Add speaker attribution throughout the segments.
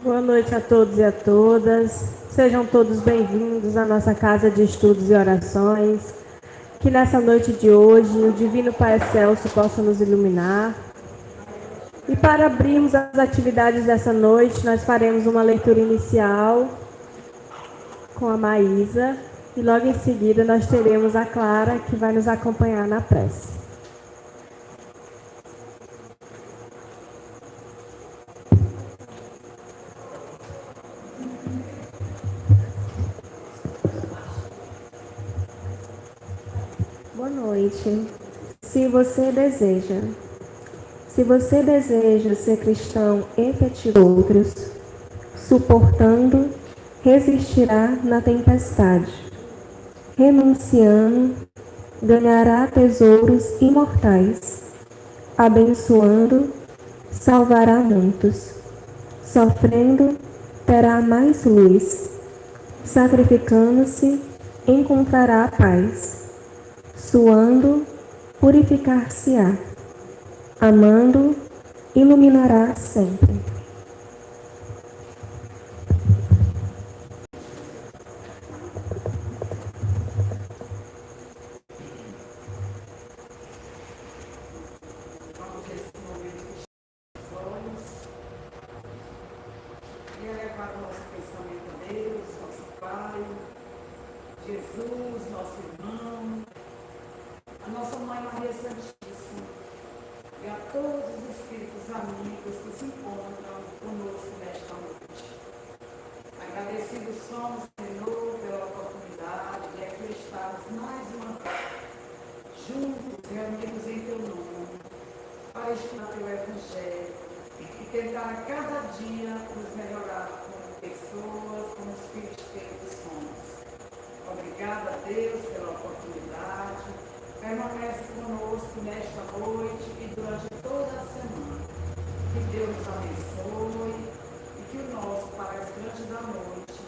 Speaker 1: Boa noite a todos e a todas. Sejam todos bem-vindos à nossa casa de estudos e orações. Que nessa noite de hoje o Divino Pai Excelso possa nos iluminar. E para abrirmos as atividades dessa noite, nós faremos uma leitura inicial com a Maísa. E logo em seguida nós teremos a Clara, que vai nos acompanhar na prece. Boa noite. Se você deseja ser cristão efetivo outros, suportando, resistirá na tempestade. Renunciando, ganhará tesouros imortais. Abençoando, salvará muitos. Sofrendo, terá mais luz. Sacrificando-se, encontrará paz. Suando, purificar-se-á. Amando, iluminará sempre.
Speaker 2: E elevar o nosso pensamento a Deus, nosso Pai, Jesus, nosso irmão, a nossa Mãe Maria Santíssima e a todos os espíritos amigos que se encontram conosco nesta noite. Agradecidos somos, Senhor, pela oportunidade de aqui estarmos mais uma vez juntos, reunidos em Teu nome, para estudar Teu Evangelho e tentar a cada dia nos melhorar como pessoas, como os filhos que somos. Obrigada, Deus, pela oportunidade. Permanece conosco nesta noite e durante toda a semana. Que Deus nos abençoe e que o nosso palestrante da noite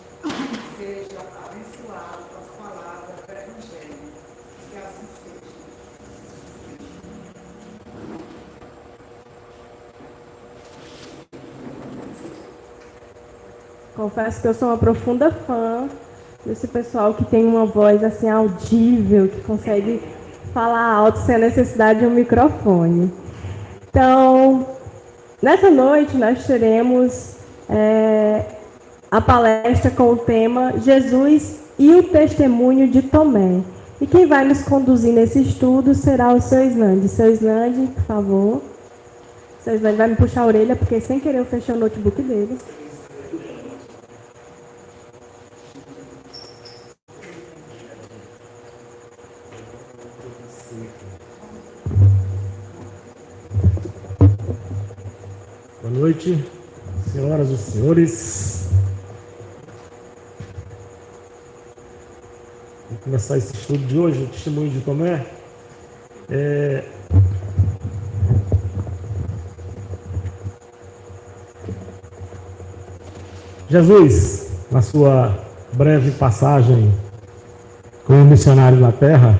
Speaker 2: seja abençoado com as palavras do Evangelho. Que assim seja.
Speaker 1: Confesso que eu sou uma profunda fã desse pessoal que tem uma voz assim audível, que consegue falar alto sem a necessidade de um microfone. Então, nessa noite nós teremos a palestra com o tema Jesus e o testemunho de Tomé. E quem vai nos conduzir nesse estudo será o seu Islande. Seu Islande, por favor. Seu Islande vai me puxar a orelha, porque sem querer eu fechei o notebook dele.
Speaker 3: Boa noite, senhoras e senhores. Vamos começar esse estudo de hoje, o testemunho de Tomé. Jesus, na sua breve passagem como missionário na Terra,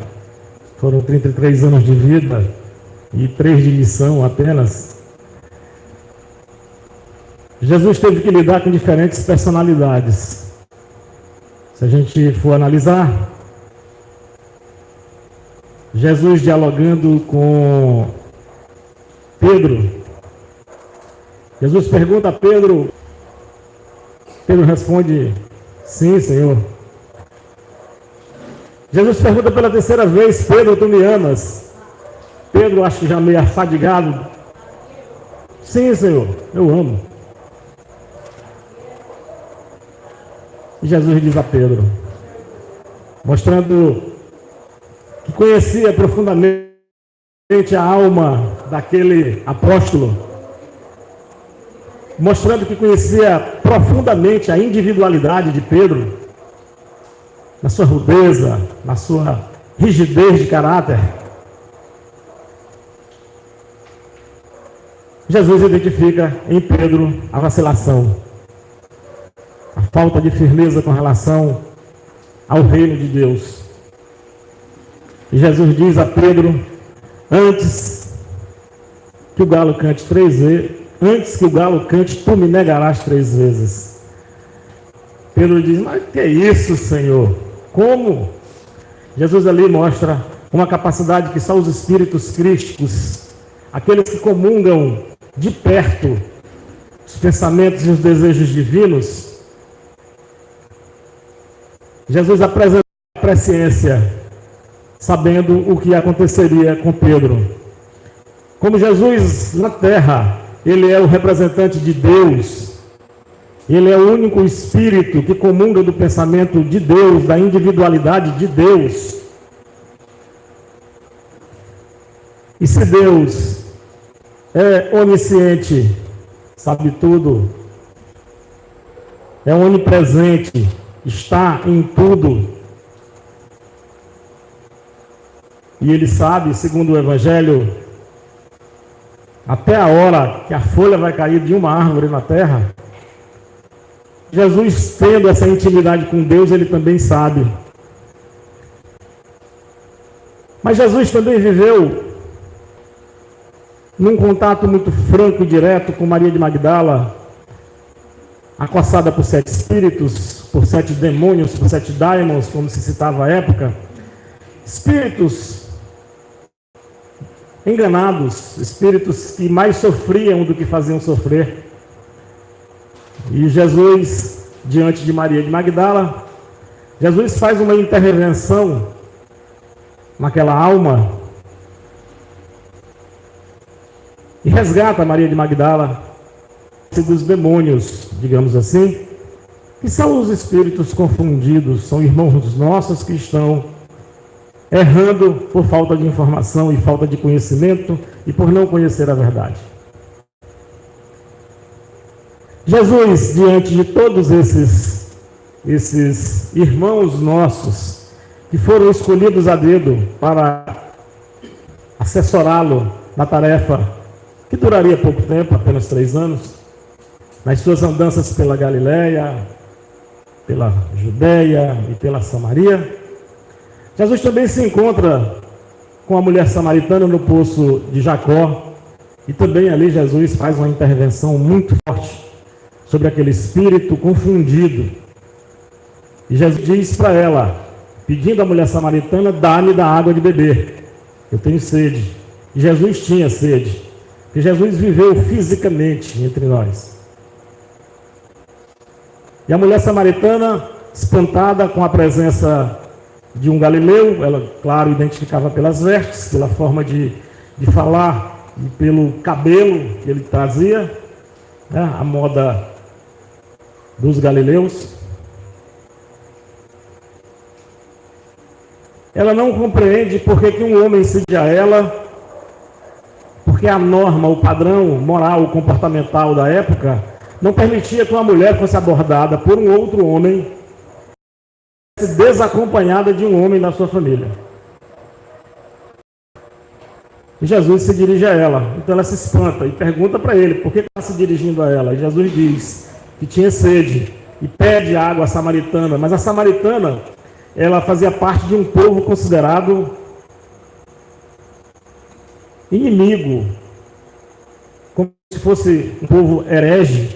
Speaker 3: foram 33 anos de vida e 3 de missão apenas. Jesus teve que lidar com diferentes personalidades. Se a gente for analisar, Jesus dialogando com Pedro, Jesus pergunta a Pedro, Pedro responde, sim, Senhor. Jesus pergunta pela terceira vez, Pedro, tu me amas? Pedro, acho que já meio afadigado, sim, Senhor, eu amo. E Jesus diz a Pedro, mostrando que conhecia profundamente a alma daquele apóstolo, mostrando que conhecia profundamente a individualidade de Pedro, na sua rudeza, na sua rigidez de caráter. Jesus identifica em Pedro a vacilação, a falta de firmeza com relação ao reino de Deus. E Jesus diz a Pedro, antes que o galo cante 3 antes que o galo cante, tu me negarás 3 vezes. Pedro diz, mas que é isso, Senhor? Como? Jesus ali mostra uma capacidade que só os espíritos crísticos, aqueles que comungam de perto os pensamentos e os desejos divinos, Jesus apresenta a presciência, sabendo o que aconteceria com Pedro. Como Jesus na terra, ele é o representante de Deus, ele é o único espírito que comunga do pensamento de Deus, da individualidade de Deus. E se Deus é onisciente, sabe tudo, é onipresente, está em tudo, e ele sabe, segundo o Evangelho, até a hora que a folha vai cair de uma árvore na terra. Jesus, tendo essa intimidade com Deus, ele também sabe. Mas Jesus também viveu num contato muito franco e direto com Maria de Magdala, acossada por 7 espíritos, por 7 demônios, por 7 daimons, como se citava à época. Espíritos enganados, espíritos que mais sofriam do que faziam sofrer. E Jesus, diante de Maria de Magdala, Jesus faz uma intervenção naquela alma e resgata Maria de Magdala dos demônios, digamos assim, que são os espíritos confundidos, são irmãos nossos que estão errando por falta de informação e falta de conhecimento e por não conhecer a verdade. Jesus, diante de todos esses irmãos nossos que foram escolhidos a dedo para assessorá-lo na tarefa que duraria pouco tempo, apenas 3 anos, nas suas andanças pela Galileia, pela Judeia e pela Samaria, Jesus também se encontra com a mulher samaritana no poço de Jacó, e também ali Jesus faz uma intervenção muito forte sobre aquele espírito confundido. E Jesus diz para ela, pedindo à mulher samaritana, dá-me da água de beber, eu tenho sede. E Jesus tinha sede, porque Jesus viveu fisicamente entre nós. E a mulher samaritana, espantada com a presença de um galileu, ela, claro, identificava pelas vestes, pela forma de falar e pelo cabelo que ele trazia, né, a moda dos galileus. Ela não compreende por que um homem cede a ela, porque a norma, o padrão moral, comportamental da época não permitia que uma mulher fosse abordada por um outro homem desacompanhada de um homem da sua família. E Jesus se dirige a ela. Então ela se espanta e pergunta para ele por que está se dirigindo a ela. E Jesus diz que tinha sede e pede água à samaritana. Mas a samaritana, ela fazia parte de um povo considerado inimigo, como se fosse um povo herege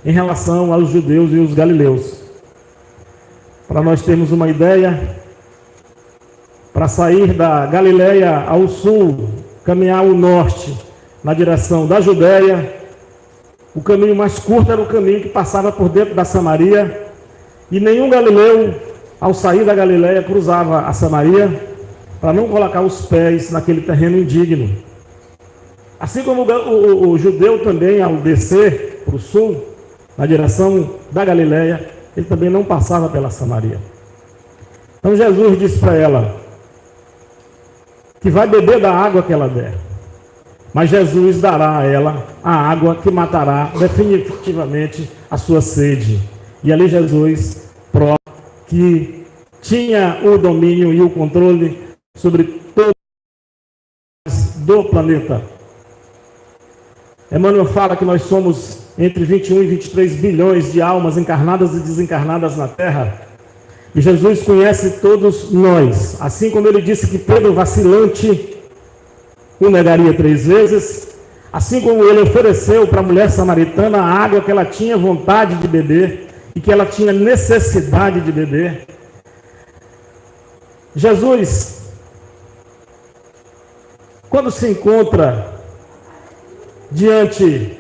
Speaker 3: em relação aos judeus e os galileus. Para nós termos uma ideia, para sair da Galileia ao sul, caminhar ao norte, na direção da Judéia, o caminho mais curto era o caminho que passava por dentro da Samaria, e nenhum galileu, ao sair da Galileia, cruzava a Samaria para não colocar os pés naquele terreno indigno. Assim como o judeu também, ao descer para o sul, na direção da Galileia, ele também não passava pela Samaria. Então Jesus disse para ela que vai beber da água que ela der, mas Jesus dará a ela a água que matará definitivamente a sua sede. E ali Jesus prova que tinha o domínio e o controle sobre todos do planeta. Emmanuel fala que nós somos entre 21 e 23 bilhões de almas encarnadas e desencarnadas na Terra. E Jesus conhece todos nós. Assim como ele disse que Pedro, vacilante, o negaria 3 vezes, Assim como ele ofereceu para a mulher samaritana a água que ela tinha vontade de beber e que ela tinha necessidade de beber. Jesus, quando se encontra diante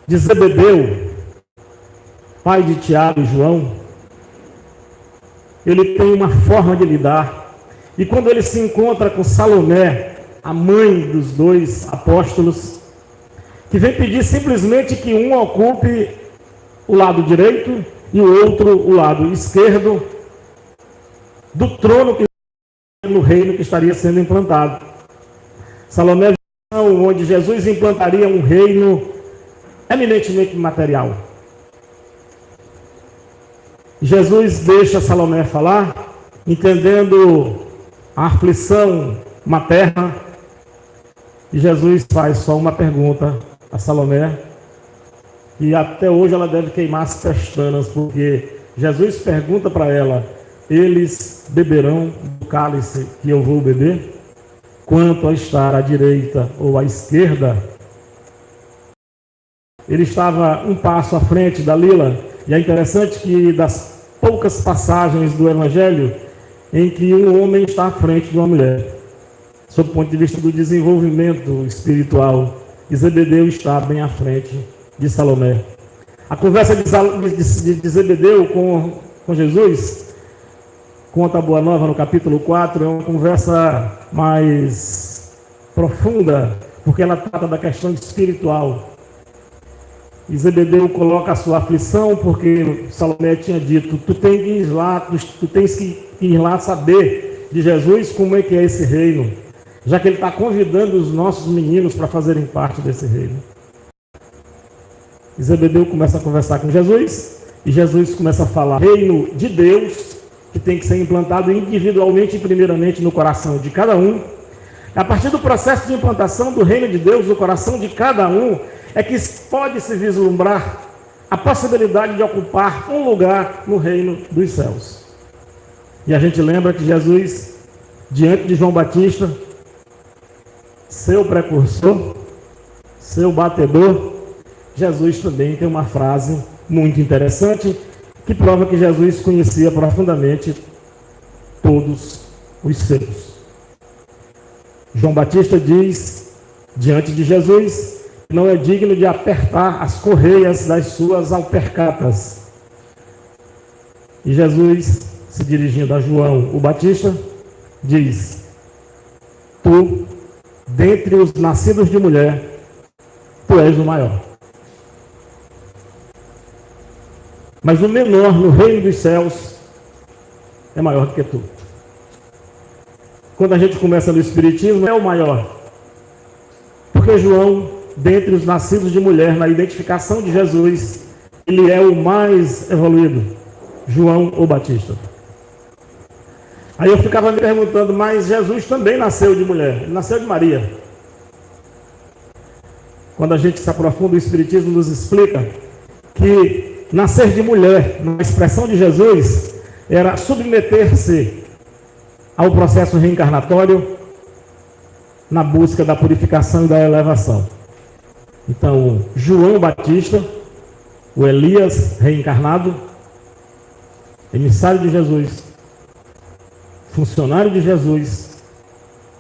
Speaker 3: de Zebedeu, pai de Tiago e João, ele tem uma forma de lidar. E quando ele se encontra com Salomé, a mãe dos dois apóstolos, que vem pedir simplesmente que um ocupe o lado direito e o outro o lado esquerdo do trono que no reino que estaria sendo implantado. Salomé, onde Jesus implantaria um reino eminentemente material. Jesus deixa Salomé falar, entendendo a aflição materna, e Jesus faz só uma pergunta a Salomé, e até hoje ela deve queimar as pestanas, porque Jesus pergunta para ela: eles beberão do cálice que eu vou beber? Quanto a estar à direita ou à esquerda, ele estava um passo à frente da Lila. E é interessante que das poucas passagens do Evangelho em que um homem está à frente de uma mulher, sob o ponto de vista do desenvolvimento espiritual, Zebedeu está bem à frente de Salomé. A conversa de Zebedeu com Jesus, conta a Boa Nova no capítulo 4, é uma conversa mais profunda, porque ela trata da questão espiritual. E Zebedeu coloca a sua aflição, porque Salomé tinha dito: tu tens que ir lá saber de Jesus como é que é esse reino, já que ele está convidando os nossos meninos para fazerem parte desse reino. E Zebedeu começa a conversar com Jesus, e Jesus começa a falar: reino de Deus, que tem que ser implantado individualmente e primeiramente no coração de cada um. A partir do processo de implantação do reino de Deus no coração de cada um, é que pode se vislumbrar a possibilidade de ocupar um lugar no reino dos céus. E a gente lembra que Jesus, diante de João Batista, seu precursor, seu batedor, Jesus também tem uma frase muito interessante que prova que Jesus conhecia profundamente todos os seus. João Batista diz, diante de Jesus, que não é digno de apertar as correias das suas alpercatas. E Jesus, se dirigindo a João o Batista, diz: tu, dentre os nascidos de mulher, tu és o maior. Mas o menor no reino dos céus é maior do que tu. Quando a gente começa no Espiritismo, é o maior. Porque João, dentre os nascidos de mulher, na identificação de Jesus, ele é o mais evoluído. João o Batista. Aí eu ficava me perguntando, mas Jesus também nasceu de mulher, ele nasceu de Maria. Quando a gente se aprofunda, o Espiritismo nos explica que nascer de mulher, na expressão de Jesus, era submeter-se ao processo reencarnatório na busca da purificação e da elevação. Então, João Batista, o Elias reencarnado, emissário de Jesus, funcionário de Jesus,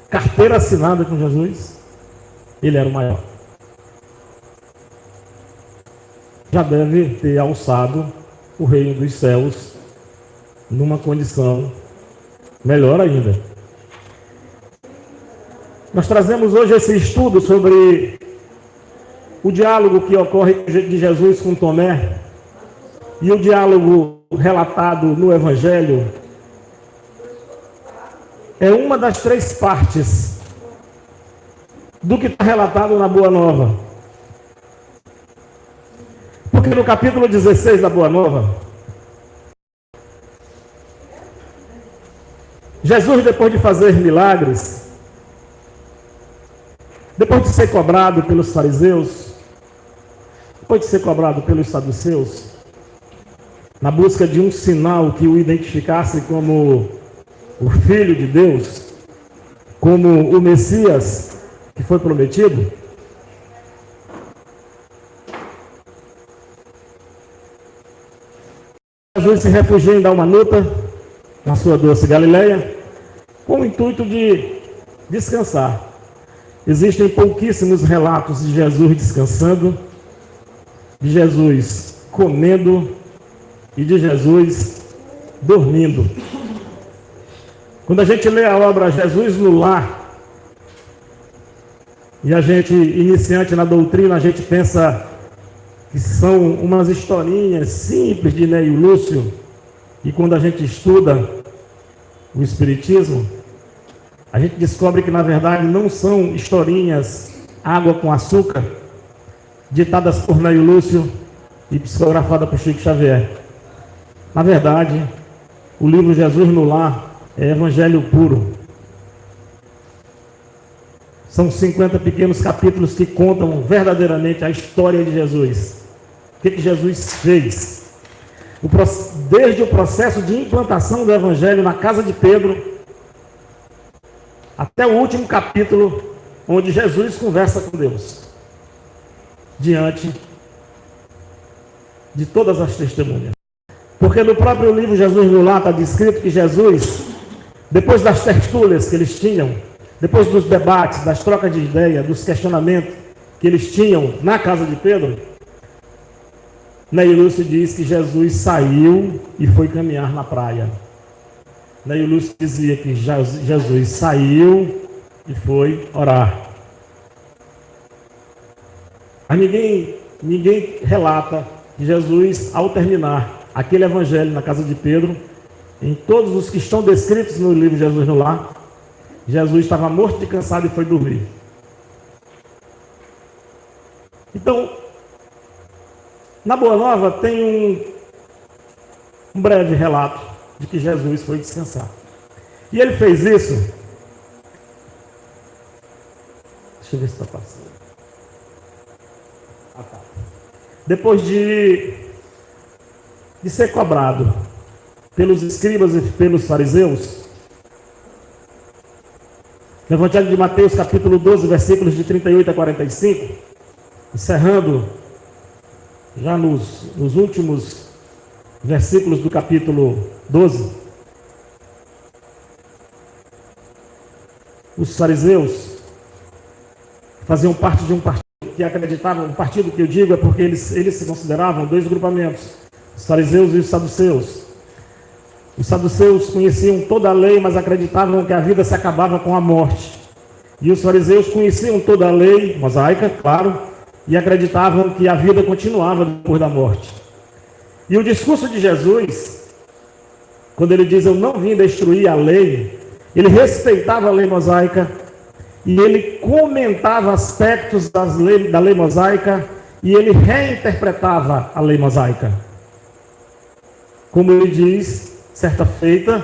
Speaker 3: carteira assinada com Jesus, ele era o maior. Já deve ter alçado o reino dos céus numa condição melhor ainda. Nós trazemos hoje esse estudo sobre o diálogo que ocorre de Jesus com Tomé e o diálogo relatado no Evangelho. É uma das três partes do que está relatado na Boa Nova. Porque no capítulo 16 da Boa Nova, Jesus, depois de fazer milagres, depois de ser cobrado pelos fariseus, depois de ser cobrado pelos saduceus, na busca de um sinal que o identificasse como o Filho de Deus, como o Messias, que foi prometido? Jesus se refugia em Dalmanuta, na sua doce Galileia, com o intuito de descansar. Existem pouquíssimos relatos de Jesus descansando, de Jesus comendo e de Jesus dormindo. Quando a gente lê a obra Jesus no Lar, e a gente, iniciante na doutrina, a gente pensa que são umas historinhas simples de Neio Lúcio, e quando a gente estuda o Espiritismo, a gente descobre que na verdade não são historinhas água com açúcar, ditadas por Neio Lúcio e psicografadas por Chico Xavier. Na verdade, o livro Jesus no Lar é evangelho puro. São 50 pequenos capítulos que contam verdadeiramente a história de Jesus. O que Jesus fez? Desde o processo de implantação do evangelho na casa de Pedro, até o último capítulo, onde Jesus conversa com Deus, diante de todas as testemunhas. Porque no próprio livro Jesus no Lar está descrito que Jesus, depois das tertúlias que eles tinham, depois dos debates, das trocas de ideias, dos questionamentos que eles tinham na casa de Pedro, Neio Lúcio diz que Jesus saiu e foi caminhar na praia. Neio Lúcio dizia que Jesus saiu e foi orar. Mas ninguém relata que Jesus, ao terminar aquele evangelho na casa de Pedro, em todos os que estão descritos no livro Jesus no Lar, Jesus estava morto de cansado e foi dormir. Então, na Boa Nova tem um breve relato de que Jesus foi descansar. E ele fez isso. Deixa eu ver se está passando. Tá. Depois de ser cobrado pelos escribas e pelos fariseus, no Evangelho de Mateus, capítulo 12, versículos de 38 a 45, encerrando já nos últimos versículos do capítulo 12, os fariseus faziam parte de um partido que acreditavam, um partido que eu digo é porque eles se consideravam dois grupamentos, os fariseus e os saduceus. Os saduceus conheciam toda a lei, mas acreditavam que a vida se acabava com a morte. E os fariseus conheciam toda a lei mosaica, claro, e acreditavam que a vida continuava depois da morte. E o discurso de Jesus, quando ele diz, eu não vim destruir a lei, ele respeitava a lei mosaica, e ele comentava aspectos da lei mosaica, e ele reinterpretava a lei mosaica. Como ele diz, certa feita,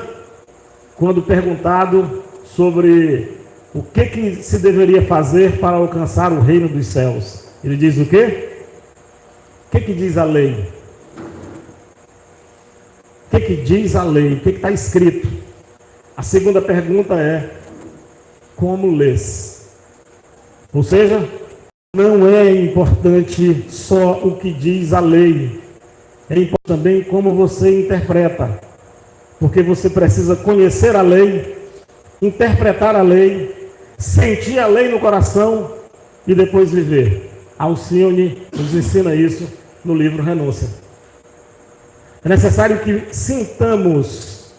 Speaker 3: quando perguntado sobre o que se deveria fazer para alcançar o reino dos céus, ele diz o quê? O que diz a lei? O que diz a lei? O que está escrito? A segunda pergunta é, como lês? Ou seja, não é importante só o que diz a lei, é importante também como você interpreta, porque você precisa conhecer a lei, interpretar a lei, sentir a lei no coração e depois viver. Alcione nos ensina isso no livro Renúncia. É necessário que sintamos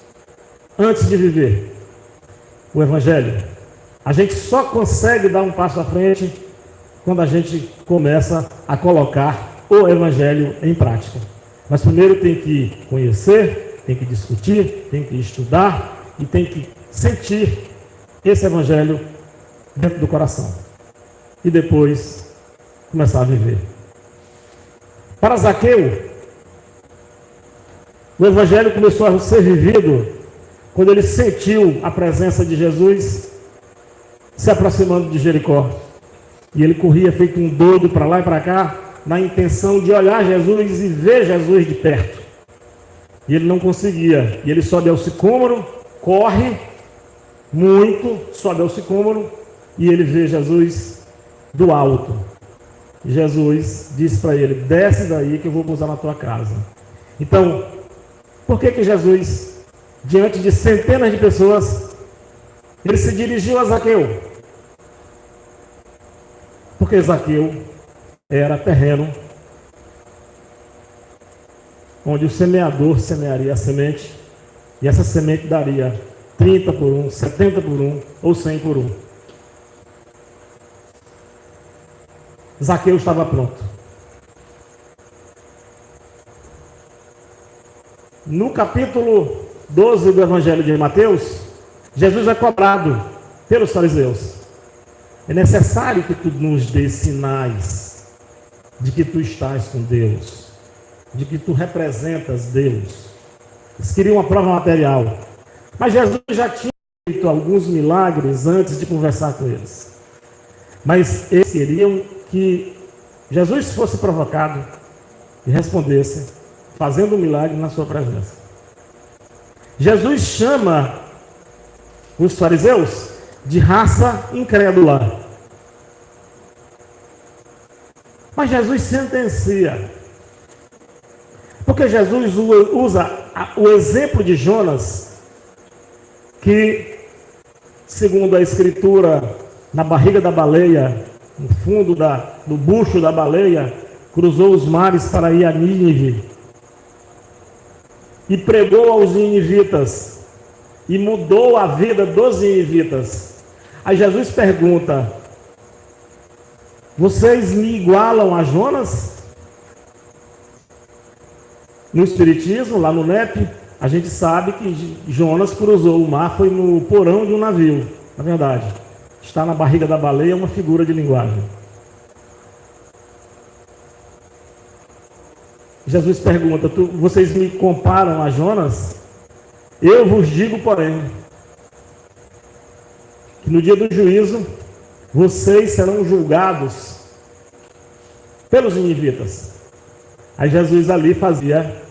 Speaker 3: antes de viver o Evangelho. A gente só consegue dar um passo à frente quando a gente começa a colocar o Evangelho em prática. Mas primeiro tem que conhecer, tem que discutir, tem que estudar e tem que sentir esse Evangelho dentro do coração. E depois começar a viver. Para Zaqueu, o Evangelho começou a ser vivido quando ele sentiu a presença de Jesus se aproximando de Jericó. E ele corria feito um doido para lá e para cá, na intenção de olhar Jesus e ver Jesus de perto. E ele não conseguia. E ele sobe ao sicômoro, corre muito, sobe ao sicômoro, e ele vê Jesus do alto. E Jesus disse para ele: desce daí que eu vou pousar na tua casa. Então, por que Jesus, diante de centenas de pessoas, ele se dirigiu a Zaqueu? Porque Zaqueu era terreno onde o semeador semearia a semente, e essa semente daria 30 por 1, 70 por 1 ou 100 por 1. Zaqueu estava pronto. No capítulo 12 do Evangelho de Mateus, Jesus é cobrado pelos fariseus. É necessário que tu nos dê sinais de que tu estás com Deus, de que tu representas Deus. Eles queriam uma prova material. Mas Jesus já tinha feito alguns milagres antes de conversar com eles. Mas eles queriam que Jesus fosse provocado e respondesse, fazendo um milagre na sua presença. Jesus chama os fariseus de raça incrédula. Mas Jesus sentencia. Porque Jesus usa o exemplo de Jonas, que, segundo a Escritura, na barriga da baleia, no fundo do bucho da baleia, cruzou os mares para ir a Nínive e pregou aos ninivitas e mudou a vida dos ninivitas. Aí Jesus pergunta: vocês me igualam a Jonas? No Espiritismo, lá no NEP, a gente sabe que Jonas cruzou o mar, foi no porão de um navio. Na verdade, está na barriga da baleia, uma figura de linguagem. Jesus pergunta: vocês me comparam a Jonas? Eu vos digo, porém, que no dia do juízo, vocês serão julgados pelos ninivitas. Aí Jesus ali fazia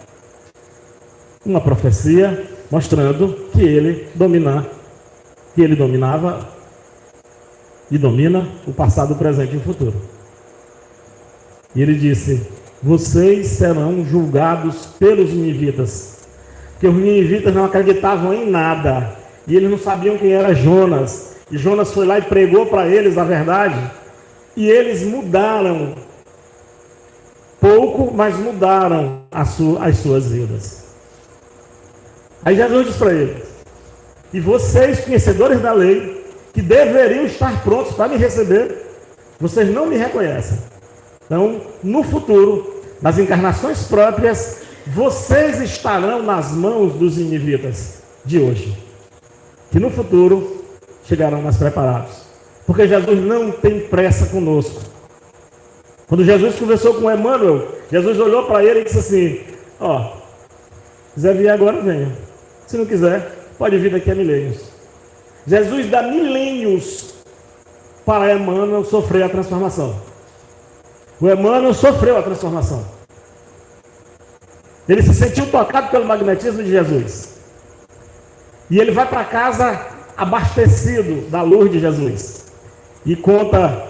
Speaker 3: uma profecia mostrando que ele dominava e domina o passado, o presente e o futuro. E ele disse: vocês serão julgados pelos ninivitas. Porque os ninivitas não acreditavam em nada. E eles não sabiam quem era Jonas. E Jonas foi lá e pregou para eles a verdade. E eles mudaram. Pouco, mas mudaram as suas vidas. Aí Jesus diz para eles: e vocês, conhecedores da lei, que deveriam estar prontos para me receber, vocês não me reconhecem. Então, no futuro, nas encarnações próprias, vocês estarão nas mãos dos ninivitas de hoje, que no futuro chegarão mais preparados. Porque Jesus não tem pressa conosco. Quando Jesus conversou com Emmanuel, Jesus olhou para ele e disse assim: ó, se quiser vir agora, venha. Se não quiser, pode vir daqui a milênios. Jesus dá milênios para Emmanuel sofrer a transformação. O Emmanuel sofreu a transformação. Ele se sentiu tocado pelo magnetismo de Jesus. E ele vai para casa abastecido da luz de Jesus. E conta,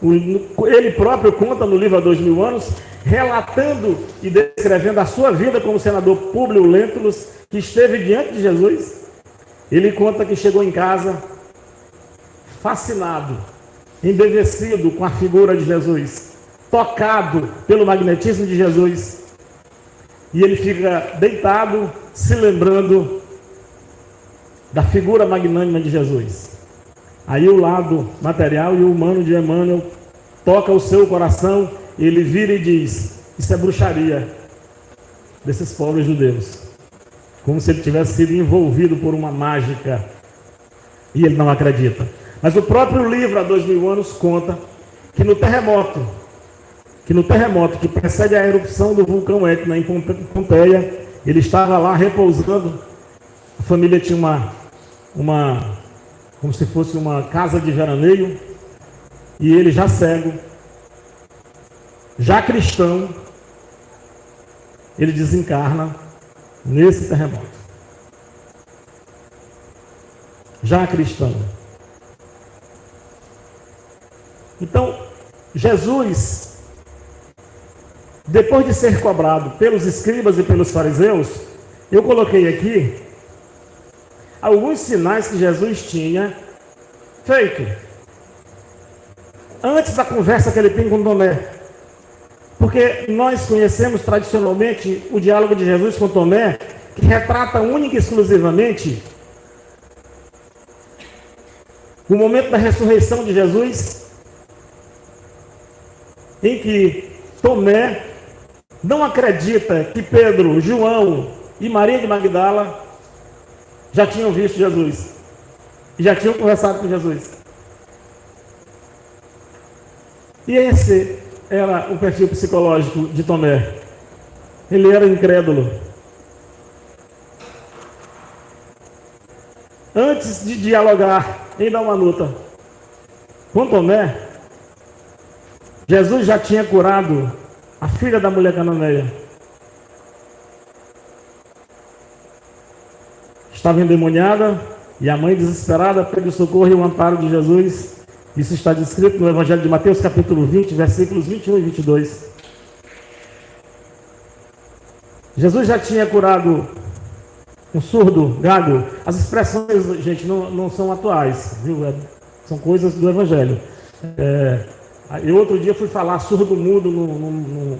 Speaker 3: ele próprio conta no livro Há 2000 anos, relatando e descrevendo a sua vida como senador Públio Lentulus, que esteve diante de Jesus. Ele conta que chegou em casa fascinado, embevecido com a figura de Jesus, tocado pelo magnetismo de Jesus. E ele fica deitado, se lembrando da figura magnânima de Jesus. Aí o lado material e humano de Emmanuel toca o seu coração, e ele vira e diz: isso é bruxaria desses pobres judeus. Como se ele tivesse sido envolvido por uma mágica. E ele não acredita. Mas o próprio livro Há 2000 anos conta que no terremoto que precede a erupção do vulcão Etna em Pompeia, ele estava lá repousando. A família tinha como se fosse uma casa de veraneio, e ele já cego, já cristão, ele desencarna nesse terremoto. Já cristão. Então, Jesus, depois de ser cobrado pelos escribas e pelos fariseus, eu coloquei aqui alguns sinais que Jesus tinha feito antes da conversa que ele tem com Tomé. Porque nós conhecemos tradicionalmente o diálogo de Jesus com Tomé, que retrata única e exclusivamente o momento da ressurreição de Jesus, em que Tomé não acredita que Pedro, João e Maria de Magdala já tinham visto Jesus e já tinham conversado com Jesus. E esse era o perfil psicológico de Tomé. Ele era incrédulo. Antes de dialogar em Dalmanuta com Tomé, Jesus já tinha curado a filha da mulher cananeia. Estava endemoniada e a mãe desesperada pede o socorro e o amparo de Jesus. Isso está descrito no Evangelho de Mateus, capítulo 20, versículos 21 e 22. Jesus já tinha curado um surdo, gago. As expressões, gente, não são atuais, viu? São coisas do Evangelho. Eu outro dia fui falar surdo-mudo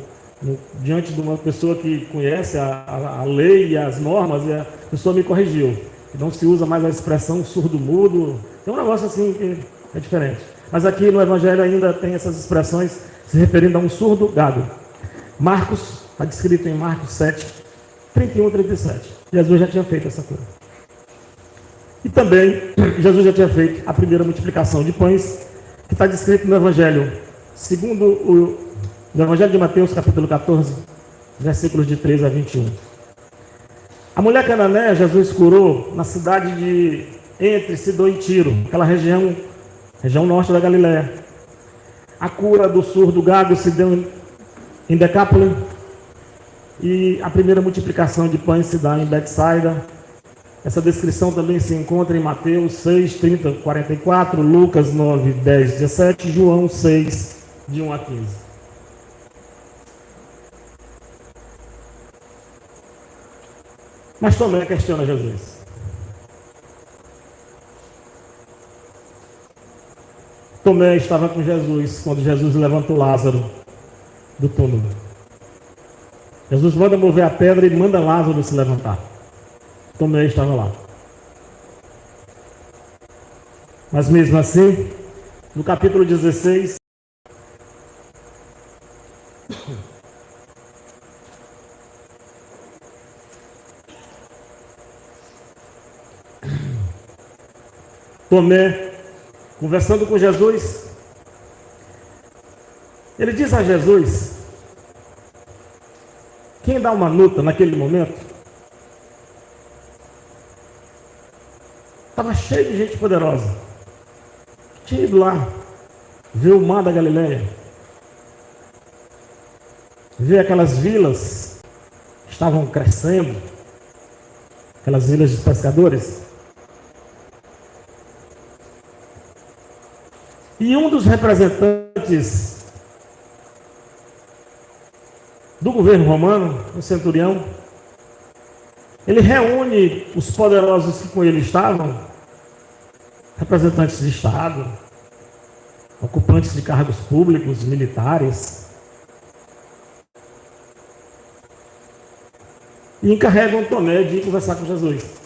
Speaker 3: diante de uma pessoa que conhece a lei e as normas, e a pessoa me corrigiu. Não se usa mais a expressão surdo-mudo. Tem um negócio assim que é diferente. Mas aqui no Evangelho ainda tem essas expressões se referindo a um surdo-gago. Marcos, está descrito em Marcos 7, 31 e 37. Jesus já tinha feito essa cura. E também, Jesus já tinha feito a primeira multiplicação de pães, que está descrito no Evangelho, segundo no Evangelho de Mateus, capítulo 14, versículos de 13 a 21. A mulher cananeia, Jesus curou na cidade entre Sidom e Tiro, aquela região norte da Galiléia. A cura do surdo gago se deu em Decápolis, e a primeira multiplicação de pães se dá em Betsaida. Essa descrição também se encontra em Mateus 6, 30, 44, Lucas 9, 10, 17, João 6, de 1 a 15. Mas Tomé questiona Jesus. Tomé estava com Jesus quando Jesus levantou Lázaro do túmulo. Jesus manda mover a pedra e manda Lázaro se levantar. Tomé estava lá. Mas mesmo assim, no capítulo 16, Tomé, conversando com Jesus, ele diz a Jesus: quem dá uma nota naquele momento, estava cheio de gente poderosa, tinha ido lá ver o mar da Galileia, ver aquelas vilas que estavam crescendo, aquelas vilas de pescadores. E um dos representantes do governo romano, o centurião, ele reúne os poderosos que com ele estavam, representantes de Estado, ocupantes de cargos públicos, militares, e encarregam Tomé de ir conversar com Jesus.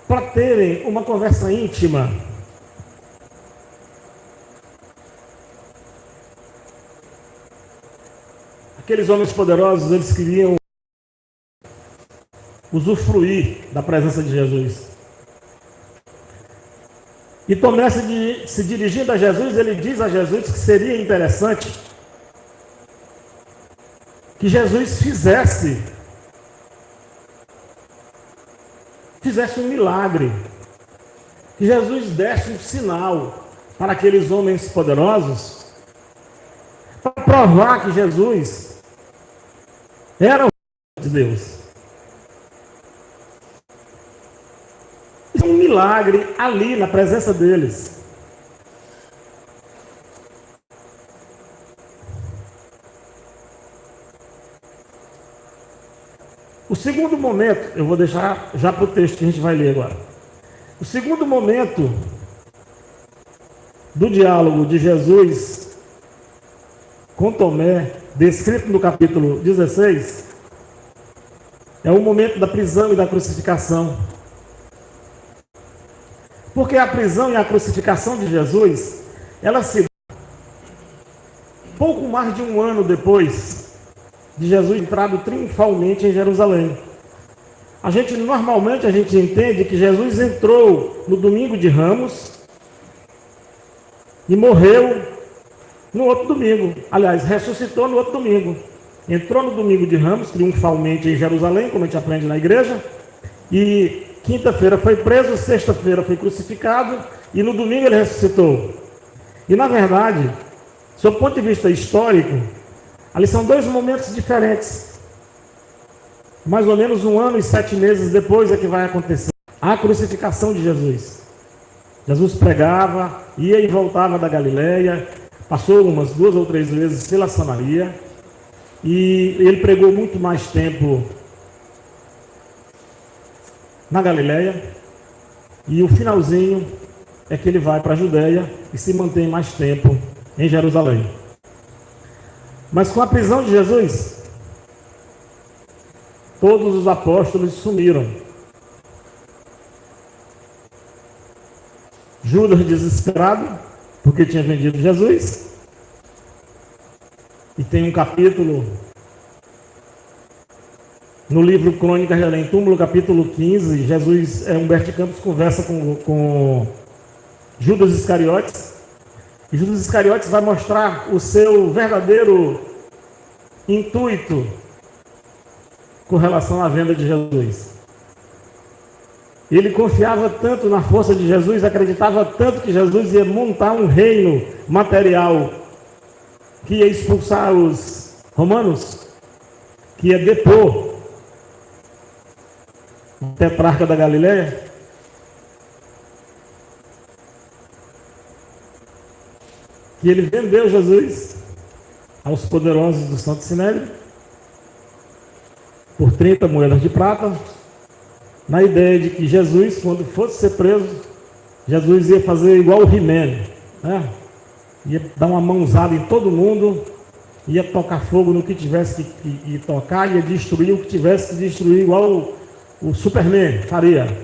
Speaker 3: Para terem uma conversa íntima. Aqueles homens poderosos, eles queriam usufruir da presença de Jesus. E Tomé, se dirigindo a Jesus, ele diz a Jesus que seria interessante que Jesus fizesse um milagre, que Jesus desse um sinal para aqueles homens poderosos, para provar que Jesus era o Filho de Deus. Um milagre ali na presença deles. O segundo momento, eu vou deixar já para o texto que a gente vai ler agora. O segundo momento do diálogo de Jesus com Tomé, descrito no capítulo 16, é o momento da prisão e da crucificação. Porque a prisão e a crucificação de Jesus, ela se dá pouco mais de um ano depois de Jesus entrado triunfalmente em Jerusalém. Normalmente a gente entende que Jesus entrou no domingo de Ramos e morreu no outro domingo. Aliás, ressuscitou no outro domingo. Entrou no domingo de Ramos, triunfalmente em Jerusalém, como a gente aprende na igreja, e quinta-feira foi preso, sexta-feira foi crucificado, e no domingo ele ressuscitou. E na verdade, sob o ponto de vista histórico, ali são dois momentos diferentes. Mais ou menos 1 ano e 7 meses depois é que vai acontecer a crucificação de Jesus. Jesus pregava, ia e voltava da Galileia, passou umas 2 ou 3 vezes pela Samaria, e ele pregou muito mais tempo na Galileia, e o finalzinho é que ele vai para a Judéia e se mantém mais tempo em Jerusalém. Mas com a prisão de Jesus, todos os apóstolos sumiram. Judas desesperado, porque tinha vendido Jesus. E tem um capítulo no livro Crônicas de Além Túmulo, capítulo 15, Humberto de Campos conversa com Judas Iscariotes. E Judas Iscariotes vai mostrar o seu verdadeiro intuito com relação à venda de Jesus. Ele confiava tanto na força de Jesus, acreditava tanto que Jesus ia montar um reino material, que ia expulsar os romanos, que ia depor o tetrarca da Galileia, que ele vendeu Jesus aos poderosos do Santo Sinédrio por 30 moedas de prata, na ideia de que Jesus, quando fosse ser preso, Jesus ia fazer igual o He-Man, né? Ia dar uma mãozada em todo mundo, ia tocar fogo no que tivesse que tocar, ia destruir o que tivesse que destruir, igual o Superman faria.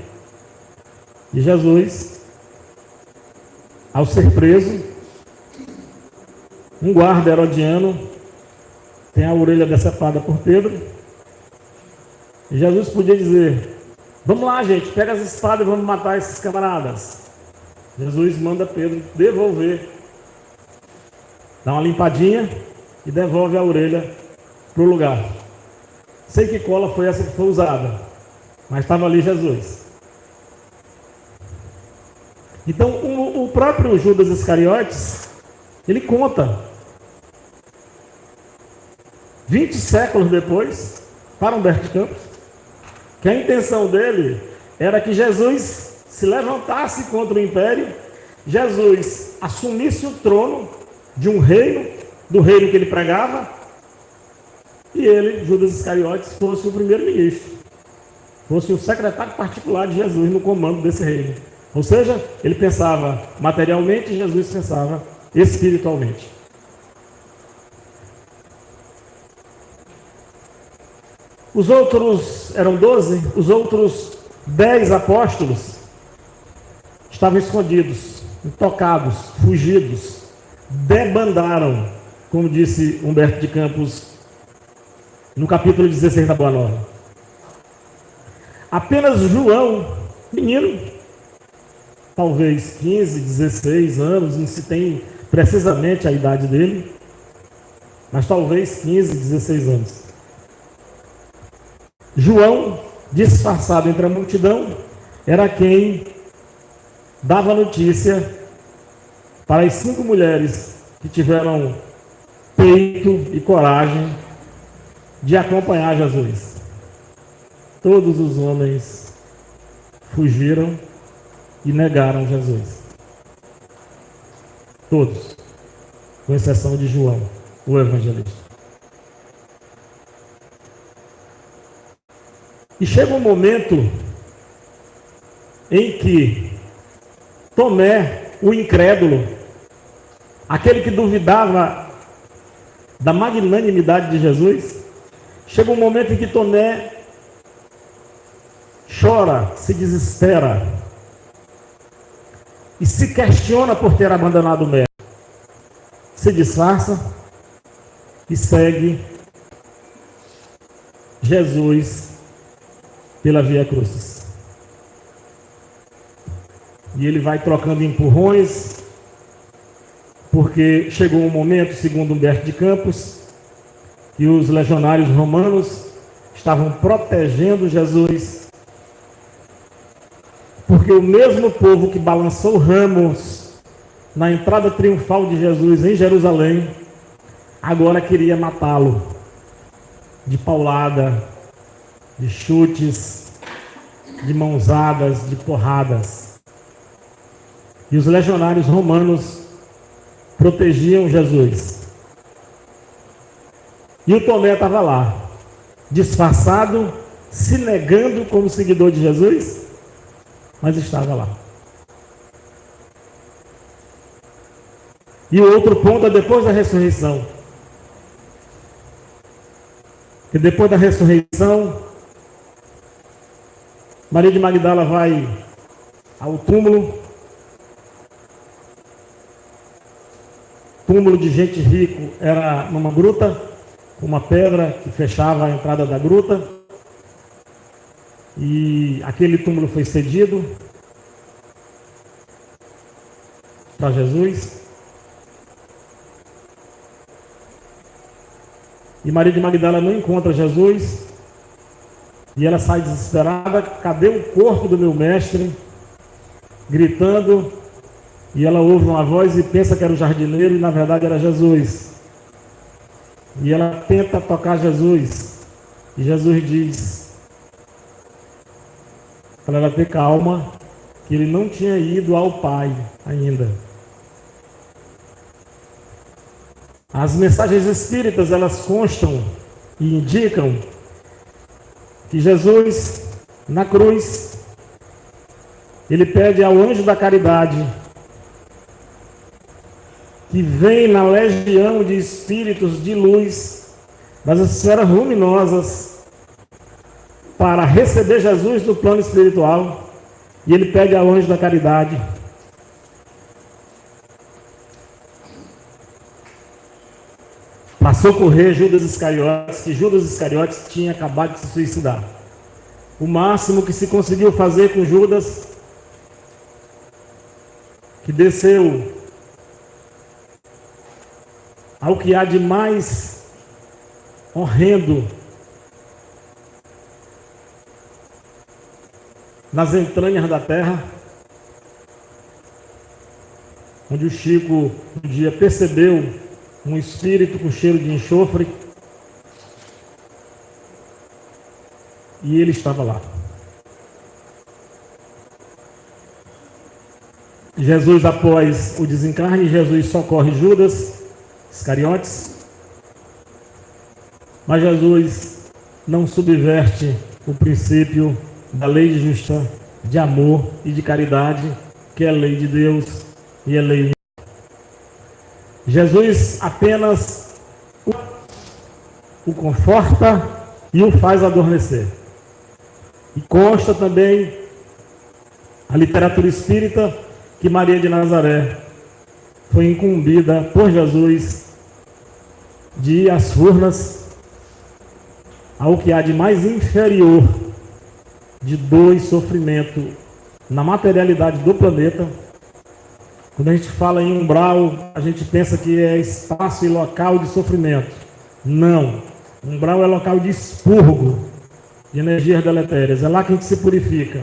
Speaker 3: E Jesus, ao ser preso, um guarda herodiano tem a orelha decepada por Pedro. E Jesus podia dizer: vamos lá, gente, pega as espadas e vamos matar esses camaradas. Jesus manda Pedro devolver, dá uma limpadinha e devolve a orelha para o lugar. Sei que cola foi essa que foi usada, mas estava ali Jesus. Então o próprio Judas Iscariotes, ele conta, 20 séculos depois, para Humberto de Campos, que a intenção dele era que Jesus se levantasse contra o império, Jesus assumisse o trono de um reino, do reino que ele pregava, e ele, Judas Iscariotes, fosse o primeiro-ministro, fosse o secretário particular de Jesus no comando desse reino. Ou seja, ele pensava materialmente e Jesus pensava espiritualmente. Os outros eram 12, os outros 10 apóstolos estavam escondidos, intocados, fugidos, debandaram, como disse Humberto de Campos no capítulo 16 da Boa Nova. Apenas João, menino, talvez 15, 16 anos, não se tem precisamente a idade dele, mas talvez 15, 16 anos. João, disfarçado entre a multidão, era quem dava notícia para as 5 mulheres que tiveram peito e coragem de acompanhar Jesus. Todos os homens fugiram e negaram Jesus. Todos, com exceção de João, o evangelista. E chega um momento em que Tomé, o incrédulo, aquele que duvidava da magnanimidade de Jesus, chega um momento em que Tomé chora, se desespera e se questiona por ter abandonado o mestre. Se disfarça e segue Jesus pela Via Crucis. E ele vai trocando empurrões, porque chegou um momento, segundo Humberto de Campos, que os legionários romanos estavam protegendo Jesus, porque o mesmo povo que balançou ramos na entrada triunfal de Jesus em Jerusalém, agora queria matá-lo, de paulada, de chutes, de mãozadas, de porradas. E os legionários romanos protegiam Jesus. E o Tomé estava lá, disfarçado, se negando como seguidor de Jesus, mas estava lá. E o outro ponto é depois da ressurreição. Que depois da ressurreição, Maria de Magdala vai ao túmulo de gente rico era numa gruta, uma pedra que fechava a entrada da gruta, e aquele túmulo foi cedido para Jesus. E Maria de Magdala não encontra Jesus, e ela sai desesperada: cadê o corpo do meu mestre? Gritando. E ela ouve uma voz e pensa que era o jardineiro, e na verdade era Jesus. E ela tenta tocar Jesus. E Jesus diz para ela ter calma, que ele não tinha ido ao Pai ainda. As mensagens espíritas, elas constam e indicam que Jesus, na cruz, ele pede ao anjo da caridade, que vem na legião de espíritos de luz das esferas luminosas, para receber Jesus no plano espiritual, e ele pede ao anjo da caridade para socorrer Judas Iscariotes, que Judas Iscariotes tinha acabado de se suicidar. O máximo que se conseguiu fazer com Judas, que desceu ao que há de mais horrendo nas entranhas da terra, onde o Chico um dia percebeu um espírito com cheiro de enxofre, e ele estava lá. Jesus, após o desencarne, Jesus socorre Judas Iscariotes, mas Jesus não subverte o princípio da lei de justiça, de amor e de caridade, que é a lei de Deus e a lei. Jesus apenas o conforta e o faz adormecer. E consta também a literatura espírita que Maria de Nazaré foi incumbida por Jesus de ir às furnas, ao que há de mais inferior de dor e sofrimento na materialidade do planeta. Quando a gente fala em umbral, a gente pensa que é espaço e local de sofrimento. Não. Umbral é local de expurgo de energias deletérias. É lá que a gente se purifica.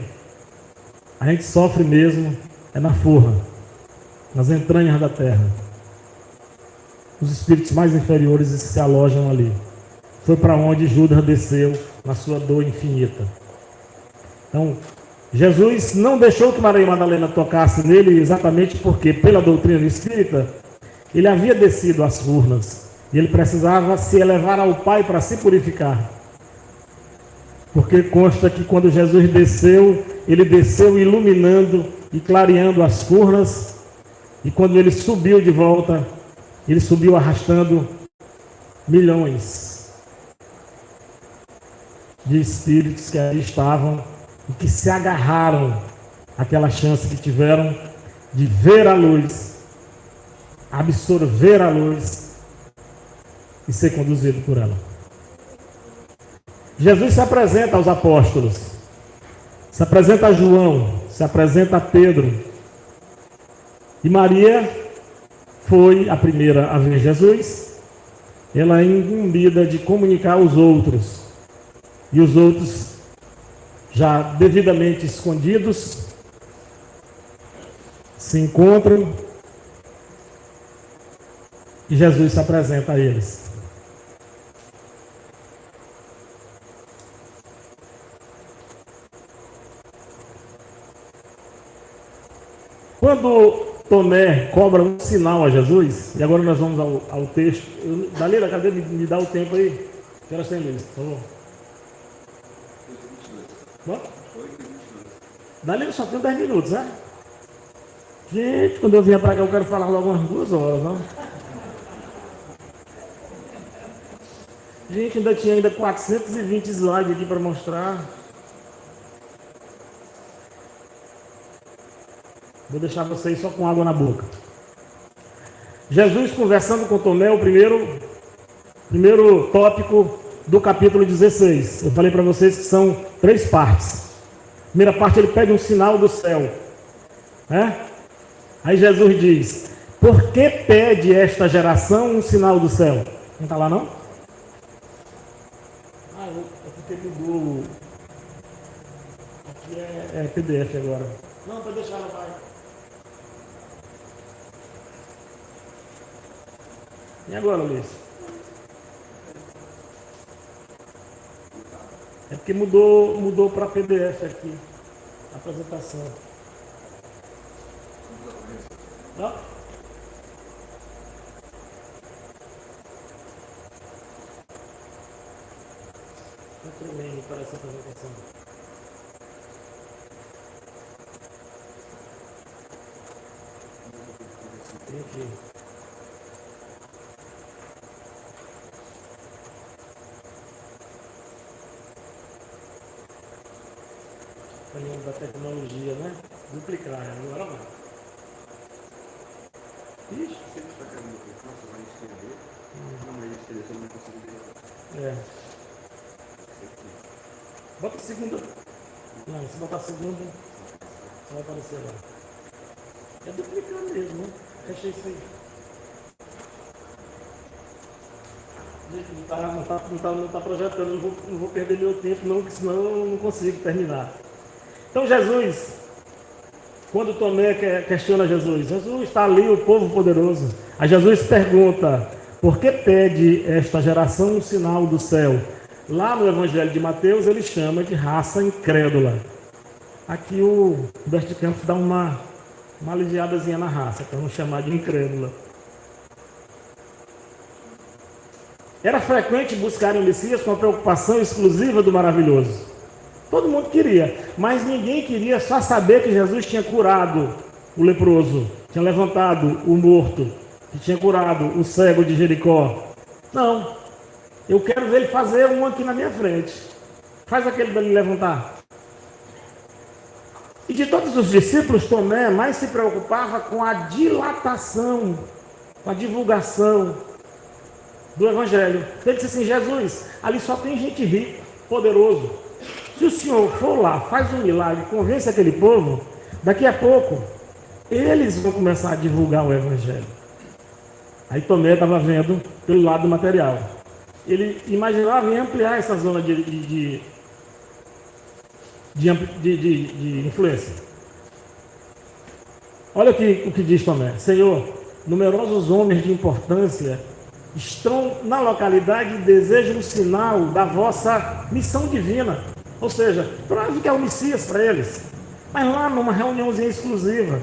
Speaker 3: A gente sofre mesmo, é na forra, nas entranhas da terra. Os espíritos mais inferiores se alojam ali. Foi para onde Judas desceu na sua dor infinita. Então, Jesus não deixou que Maria Madalena tocasse nele exatamente porque, pela doutrina espírita, ele havia descido às furnas e ele precisava se elevar ao Pai para se purificar. Porque consta que quando Jesus desceu, ele desceu iluminando e clareando as furnas, e quando ele subiu de volta, ele subiu arrastando milhões de espíritos que ali estavam e que se agarraram àquela chance que tiveram de ver a luz, absorver a luz e ser conduzido por ela. Jesus se apresenta aos apóstolos, se apresenta a João, se apresenta a Pedro. E Maria foi a primeira a ver Jesus. Ela é incumbida de comunicar aos outros. E os outros, já devidamente escondidos, se encontram e Jesus se apresenta a eles. Quando Tomé cobra um sinal a Jesus, e agora nós vamos ao texto. Dalila, cadê? Me dá o tempo aí. Que horas tem, Luiz? Por favor. Bom? Dalila, só tem 10 minutos, né? Gente, quando eu vier para cá, eu quero falar logo umas 2 horas, não? Gente, ainda tinha 420 slides aqui para mostrar. Vou deixar vocês só com água na boca. Jesus conversando com Tomé, o primeiro tópico do capítulo 16. Eu falei para vocês que são 3 partes. Primeira parte, ele pede um sinal do céu. Aí Jesus diz: por que pede esta geração um sinal do céu? Não está lá, não? É porque mudou. Aqui é PDF agora. Não, pode deixar, ela vai. E agora, Luiz? É porque mudou para PDF aqui a apresentação. Não? Tá tremendo para essa apresentação. Tem aqui. Da tecnologia, né? Duplicar, agora vai. Ixi. Se você está querendo duplicar, você vai estender. Não vai estender, você não vai conseguir ver. Bota a segunda. Não, se botar a segunda, só vai aparecer lá. É duplicar mesmo, né? Fechei isso aí. Não está projetando, não vou perder meu tempo, não, porque senão eu não consigo terminar. Então Jesus, quando Tomé questiona Jesus está ali o povo poderoso. Aí Jesus pergunta: por que pede esta geração um sinal do céu? Lá no Evangelho de Mateus ele chama de raça incrédula. Aqui o Humberto Campos dá uma aliviadazinha na raça, para não chamar de incrédula. Era frequente buscar o Messias com a preocupação exclusiva do maravilhoso. Todo mundo queria, mas ninguém queria só saber que Jesus tinha curado o leproso, tinha levantado o morto, que tinha curado o cego de Jericó. Não, eu quero ver ele fazer um aqui na minha frente. Faz aquele dele levantar. E de todos os discípulos, Tomé mais se preocupava com a dilatação, com a divulgação do Evangelho. Ele disse assim: Jesus, ali só tem gente rica, poderoso. Se o senhor for lá, faz um milagre, convence aquele povo, daqui a pouco, eles vão começar a divulgar o Evangelho. Aí Tomé estava vendo pelo lado do material. Ele imaginava em ampliar essa zona de influência. Olha o que diz Tomé: Senhor, numerosos homens de importância estão na localidade e desejam um sinal da vossa missão divina. Ou seja, prove que é o Messias para eles. Mas lá numa reuniãozinha exclusiva.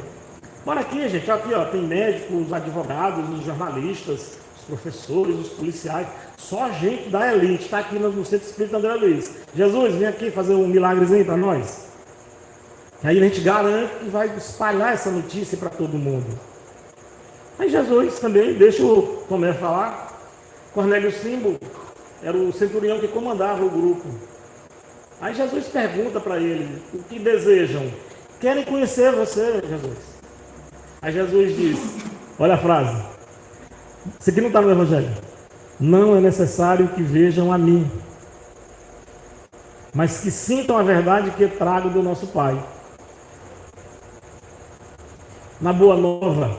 Speaker 3: Bora aqui, gente. Aqui, ó, tem médicos, os advogados, os jornalistas, os professores, os policiais. Só gente da elite está aqui no Centro Espírita André Luiz. Jesus, vem aqui fazer um milagrezinho para nós. E aí a gente garante que vai espalhar essa notícia para todo mundo. Aí Jesus também, deixa o Tomé falar. Cornélio Símbolo era o centurião que comandava o grupo. Aí Jesus pergunta para ele, o que desejam? Querem conhecer você, Jesus. Aí Jesus diz, olha a frase, isso aqui não está no Evangelho. Não é necessário que vejam a mim, mas que sintam a verdade que trago do nosso Pai. Na Boa Nova,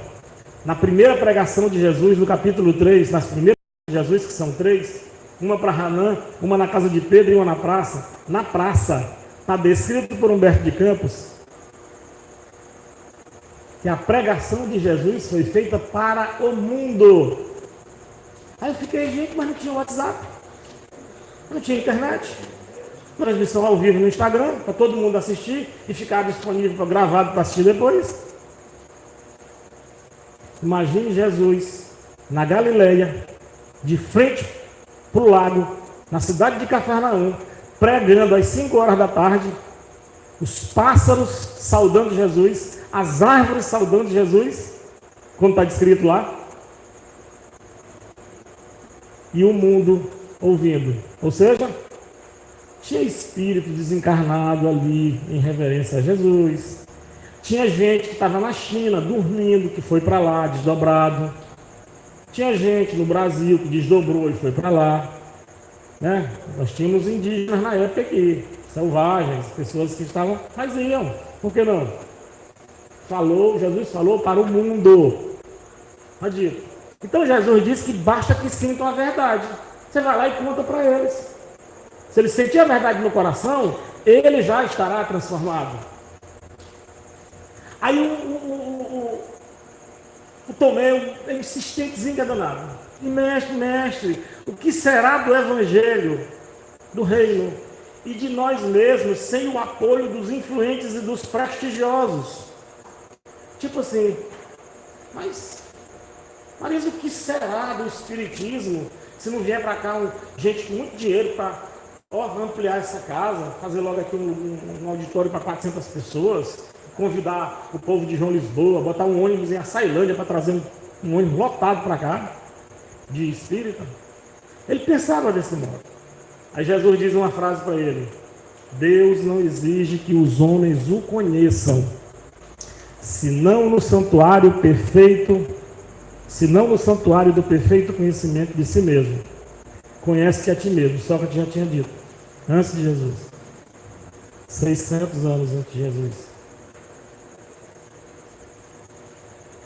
Speaker 3: na primeira pregação de Jesus, no capítulo 3, nas primeiras de Jesus, que são 3, uma para Hanã, uma na casa de Pedro e uma na praça. Na praça, está descrito por Humberto de Campos, que a pregação de Jesus foi feita para o mundo. Aí eu fiquei, gente, mas não tinha WhatsApp, não tinha internet, transmissão ao vivo no Instagram, para todo mundo assistir e ficar disponível para gravado para assistir depois. Imagine Jesus na Galileia, de frente para o lago, na cidade de Cafarnaum, pregando às 5 horas da tarde, os pássaros saudando Jesus, as árvores saudando Jesus, como está descrito lá, e o mundo ouvindo. Ou seja, tinha espírito desencarnado ali em reverência a Jesus. Tinha gente que estava na China dormindo, que foi para lá, desdobrado. Tinha gente no Brasil que desdobrou e foi para lá. Né? Nós tínhamos indígenas na época aqui, selvagens, pessoas que estavam, mas iam, por que não? Jesus falou para o mundo. Dito. Então Jesus disse que basta que sintam a verdade. Você vai lá e conta para eles. Se ele sentir a verdade no coração, ele já estará transformado. Aí o Tomé é insistentezinho que é danado. E mestre, o que será do evangelho, do reino, e de nós mesmos, sem o apoio dos influentes e dos prestigiosos? Tipo assim, mas o que será do espiritismo, se não vier para cá gente com muito dinheiro para ampliar essa casa, fazer logo aqui um auditório para 400 pessoas, convidar o povo de João Lisboa, botar um ônibus em Açailândia para trazer um ônibus lotado para cá, de espírita? Ele pensava desse modo. Aí Jesus diz uma frase para ele: Deus não exige que os homens o conheçam, senão no santuário do perfeito conhecimento de si mesmo. Conhece-te a ti mesmo. Sócrates já tinha dito, antes de Jesus, 600 anos antes de Jesus.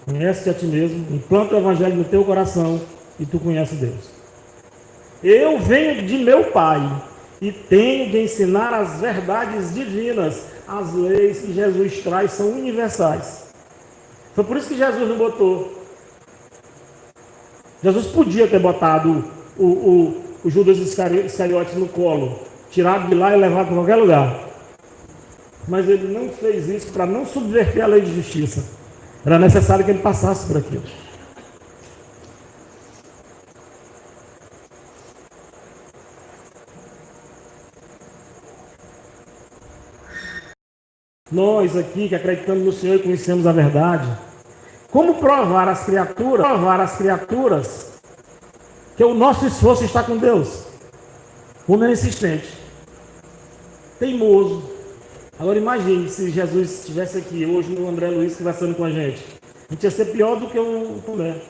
Speaker 3: Conhece-te a ti mesmo, implanta o evangelho no teu coração e tu conheces Deus. Eu venho de meu Pai e tenho de ensinar as verdades divinas. As leis que Jesus traz são universais. Foi por isso que Jesus não botou. Jesus podia ter botado o Judas Iscariotes no colo, tirado de lá e levado para qualquer lugar. Mas ele não fez isso para não subverter a lei de justiça. Era necessário que ele passasse por aquilo. Nós aqui que acreditamos no Senhor e conhecemos a verdade, como provar às criaturas que o nosso esforço está com Deus? Como é insistente, teimoso. Agora imagine se Jesus estivesse aqui hoje no André Luiz conversando com a gente. A gente ia ser pior do que o Tomé.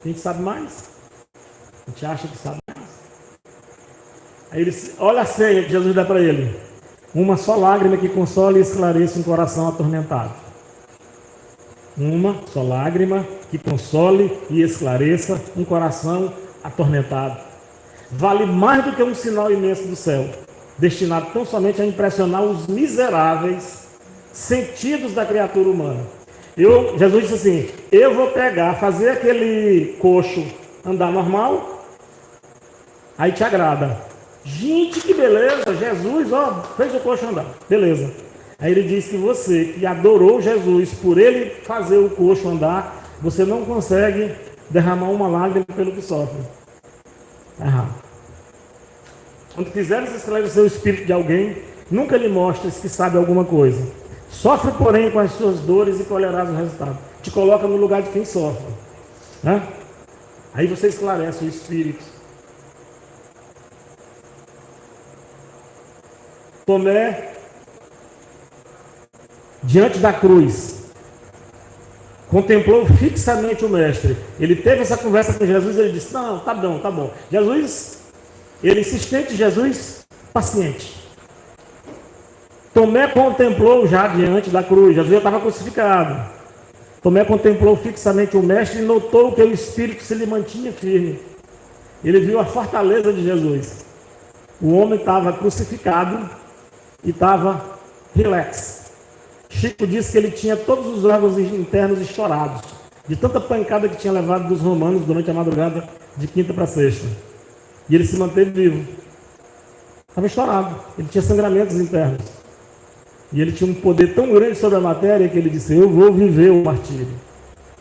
Speaker 3: A gente sabe mais. A gente acha que sabe mais. Aí ele, olha a senha que Jesus dá para ele: uma só lágrima que console e esclareça um coração atormentado. Uma só lágrima que console e esclareça um coração atormentado. Vale mais do que um sinal imenso do céu, destinado tão somente a impressionar os miseráveis sentidos da criatura humana. Jesus disse assim: eu vou fazer aquele coxo andar normal, aí te agrada. Gente, que beleza, Jesus, fez o coxo andar, beleza. Aí ele diz que você que adorou Jesus por ele fazer o coxo andar, você não consegue derramar uma lágrima pelo que sofre. Está errado. Quando quiseres esclarecer o espírito de alguém, nunca lhe mostres que sabe alguma coisa. Sofre, porém, com as suas dores e colherás o resultado. Te coloca no lugar de quem sofre. Né? Aí você esclarece o espírito. Tomé, diante da cruz, contemplou fixamente o mestre. Ele teve essa conversa com Jesus e ele disse, não, tá bom, tá bom. Jesus, ele insistente, Jesus, paciente. Tomé contemplou já diante da cruz, Jesus já estava crucificado. Tomé contemplou fixamente o mestre e notou que o espírito se lhe mantinha firme. Ele viu a fortaleza de Jesus. O homem estava crucificado e estava relax. Chico disse que ele tinha todos os órgãos internos estourados, de tanta pancada que tinha levado dos romanos durante a madrugada de quinta para sexta. E ele se manteve vivo. Estava estourado. Ele tinha sangramentos internos. E ele tinha um poder tão grande sobre a matéria que ele disse, eu vou viver o martírio.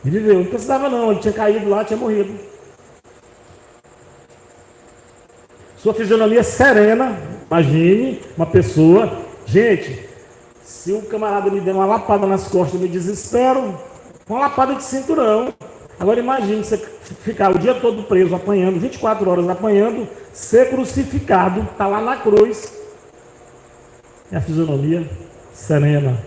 Speaker 3: E viveu. Não precisava não, ele tinha caído lá, tinha morrido. Sua fisionomia serena, imagine uma pessoa, gente, se o camarada me der uma lapada nas costas, eu me desespero, uma lapada de cinturão. Agora imagine você ficar o dia todo preso, apanhando, 24 horas apanhando, ser crucificado, está lá na cruz. É a fisionomia serena.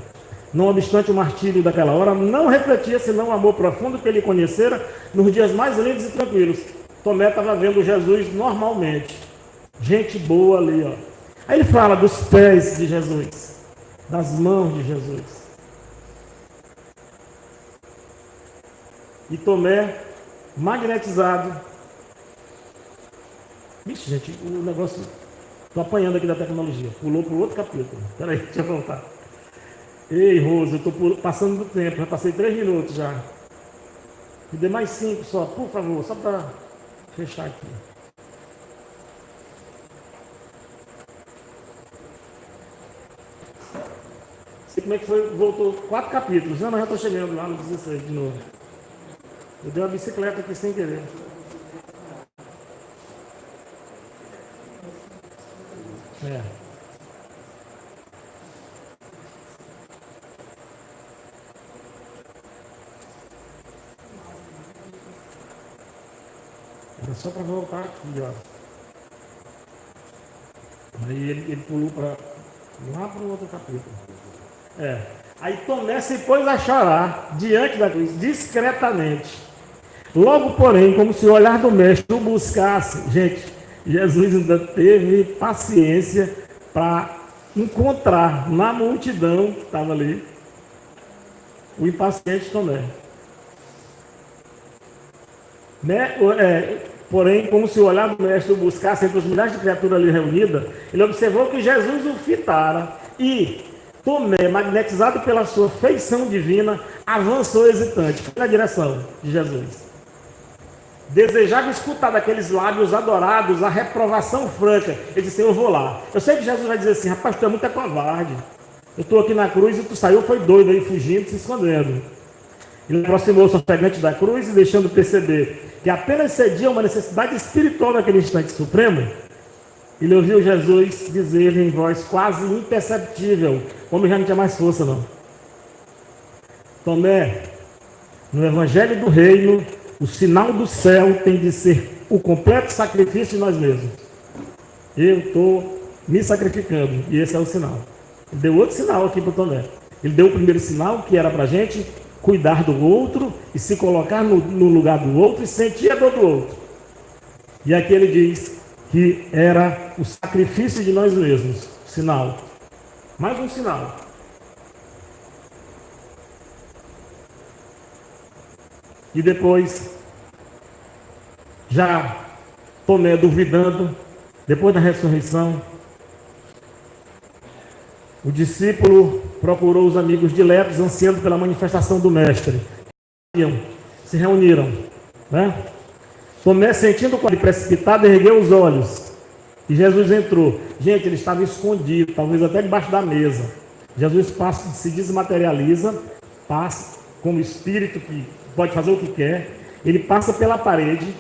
Speaker 3: Não obstante o martírio daquela hora, não refletia senão o amor profundo que ele conhecera nos dias mais lindos e tranquilos. Tomé estava vendo Jesus normalmente. Gente boa ali, ó. Aí ele fala dos pés de Jesus, das mãos de Jesus. E Tomé, magnetizado. Vixe, gente, o negócio... Estou apanhando aqui da tecnologia. Pulou para o outro capítulo. Espera aí, deixa eu voltar. Ei, Rose, eu estou passando do tempo. Já passei 3 minutos já. Me dê mais 5 só, por favor. Só para fechar aqui. Sei como é que foi. Voltou 4 capítulos. Não, mas já estou chegando lá no 16 de novo. Eu dei uma bicicleta aqui sem querer. É. Era só para voltar aqui, ó. Aí ele pulou para lá para o outro capítulo. É. Aí Tomé se pôs a chorar diante da cruz, discretamente. Logo, porém, como se o olhar do mestre o buscasse, gente. Jesus ainda teve paciência para encontrar na multidão que estava ali o impaciente Tomé. Porém, como se o olhar do mestre o buscasse entre os milhares de criaturas ali reunidas, ele observou que Jesus o fitara e Tomé, magnetizado pela sua feição divina, avançou hesitante na direção de Jesus. Desejava escutar daqueles lábios adorados a reprovação franca. Ele disse, eu vou lá. Eu sei que Jesus vai dizer assim, rapaz, tu é muito covarde. Eu estou aqui na cruz e tu saiu, foi doido aí, fugindo, se escondendo. Ele aproximou-se ofegante da cruz e deixando perceber que apenas cedia uma necessidade espiritual naquele instante supremo, ele ouviu Jesus dizer em voz quase imperceptível, como já não tinha mais força não. Tomé, no Evangelho do Reino, o sinal do céu tem de ser o completo sacrifício de nós mesmos. Eu estou me sacrificando, e esse é o sinal. Ele deu outro sinal aqui para o Tomé. Ele deu o primeiro sinal, que era para a gente cuidar do outro e se colocar no lugar do outro e sentir a dor do outro. E aqui ele diz que era o sacrifício de nós mesmos. Sinal. Mais um sinal. E depois, já Tomé duvidando, depois da ressurreição, o discípulo procurou os amigos diletos, ansiando pela manifestação do Mestre. Se reuniram, né? Tomé, sentindo o corpo precipitado, ergueu os olhos. E Jesus entrou. Gente, ele estava escondido, talvez até debaixo da mesa. Jesus passa, se desmaterializa, passa como espírito que pode fazer o que quer, ele passa pela parede,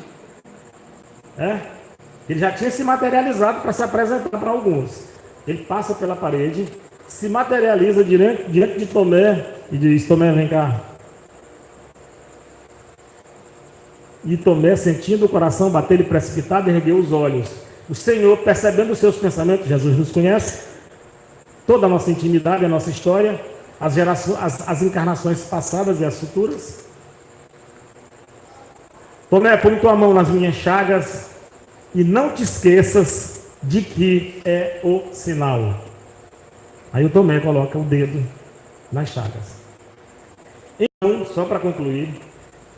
Speaker 3: ele já tinha se materializado para se apresentar para alguns. Ele passa pela parede, se materializa diante de Tomé e diz: Tomé, vem cá. E Tomé, sentindo o coração bater-lhe precipitado, ergueu os olhos. O Senhor, percebendo os seus pensamentos, Jesus nos conhece, toda a nossa intimidade, a nossa história, as encarnações passadas e as futuras. Tomé, põe tua mão nas minhas chagas e não te esqueças de que é o sinal. Aí o Tomé coloca o dedo nas chagas. Então, só para concluir,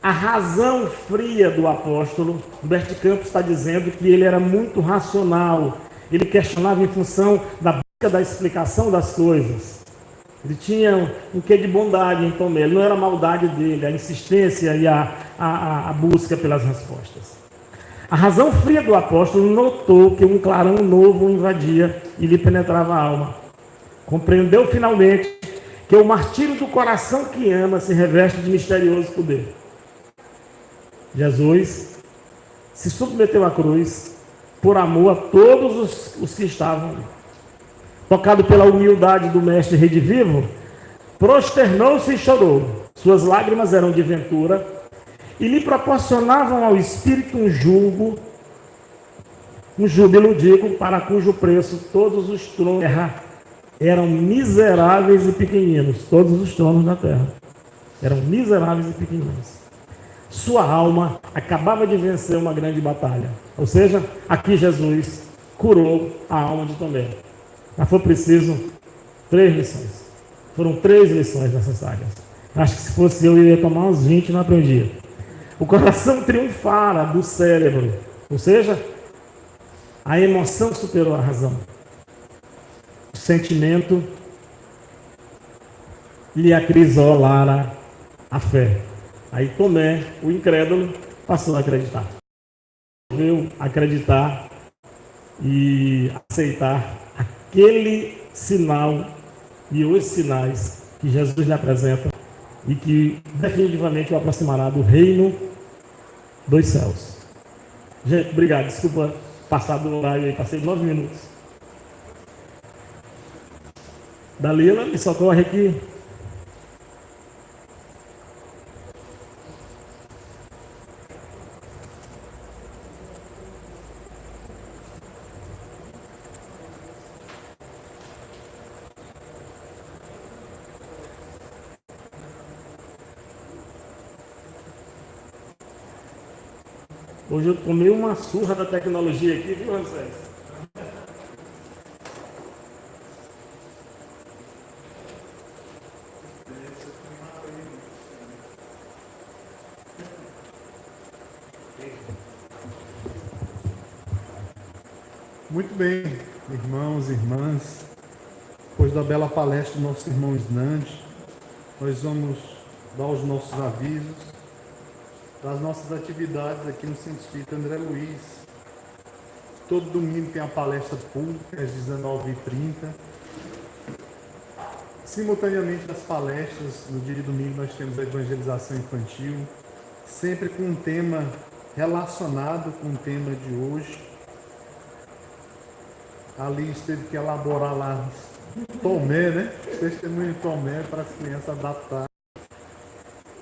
Speaker 3: a razão fria do apóstolo, Humberto Campos está dizendo que ele era muito racional, ele questionava em função da busca da explicação das coisas. Ele tinha um quê de bondade em Tomé, não era a maldade dele, a insistência e a busca pelas respostas. A razão fria do apóstolo notou que um clarão novo o invadia e lhe penetrava a alma. Compreendeu finalmente que o martírio do coração que ama se reveste de misterioso poder. Jesus se submeteu à cruz por amor a todos os que estavam ali. Tocado pela humildade do mestre redivivo, prosternou-se e chorou. Suas lágrimas eram de ventura e lhe proporcionavam ao espírito um júbilo, digo, para cujo preço todos os tronos da terra eram miseráveis e pequeninos. Todos os tronos da terra eram miseráveis e pequeninos. Sua alma acabava de vencer uma grande batalha. Ou seja, aqui Jesus curou a alma de Tomé. Mas foi preciso 3 lições. Foram 3 lições necessárias. Acho que se fosse eu ia tomar uns 20 e não aprendia. O coração triunfara do cérebro. Ou seja, a emoção superou a razão. O sentimento lhe acrisolara a fé. Aí Tomé, o incrédulo, passou a acreditar. Veio acreditar e aceitar aquele sinal e os sinais que Jesus lhe apresenta e que definitivamente o aproximará do reino dos céus. Gente, obrigado. Desculpa passar do horário aí, passei 9 minutos. Dalila, me socorre aqui. Hoje eu tomei uma surra da tecnologia aqui, viu, Ramsés?
Speaker 4: Muito bem, irmãos e irmãs. Depois da bela palestra do nosso irmão Snandi, nós vamos dar os nossos avisos das nossas atividades aqui no Centro Espírita André Luiz. Todo domingo tem a palestra pública às 19h30. Simultaneamente das palestras, no dia de domingo nós temos a evangelização infantil, sempre com um tema relacionado com o tema de hoje. A Liz teve que elaborar lá Tomé, né? Testemunho de Tomé para as crianças adaptar.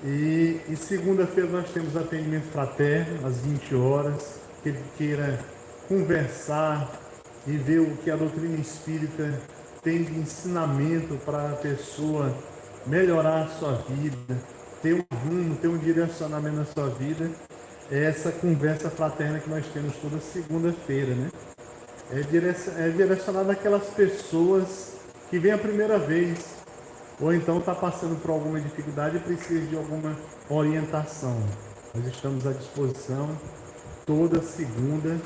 Speaker 4: E segunda-feira nós temos atendimento fraterno, às 20 horas. Que queira conversar e ver o que a doutrina espírita tem de ensinamento para a pessoa melhorar a sua vida, ter um rumo, ter um direcionamento na sua vida. É essa conversa fraterna que nós temos toda segunda-feira, né? É direcionada àquelas pessoas que vêm a primeira vez, ou então está passando por alguma dificuldade e precisa de alguma orientação. Nós estamos à disposição toda segunda.